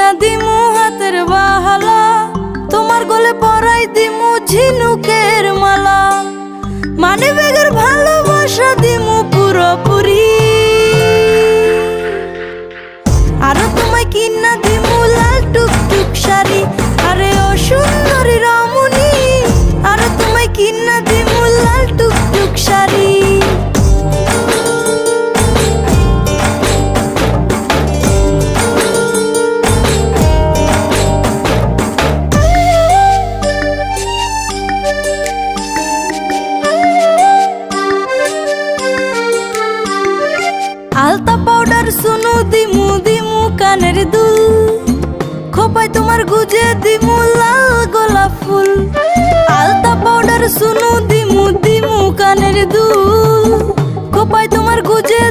কিনা দিমু হাতের বাহালা, তোমার গলে পরাই দিমু ঝিনুকের মালা, মানে বেগের ভালোবাসা দিমু পুরোপুরি। আরো তোমায় কিনা দিমু লাল টুকটুক শাড়ি, আরে ও সুন্দরী রমণী, আরো তোমায় কিনা দিমু লাল টুকটুক শাড়ি। আলতা পাউডার সুনু দিমু দিমু কানের দুল, খোপায় তোমার গুজে দিমু লাল গোলাপ ফুল। আলতা পাউডার সুনু দিমু দিমু কানের দুল, খোপায় তোমার গুজে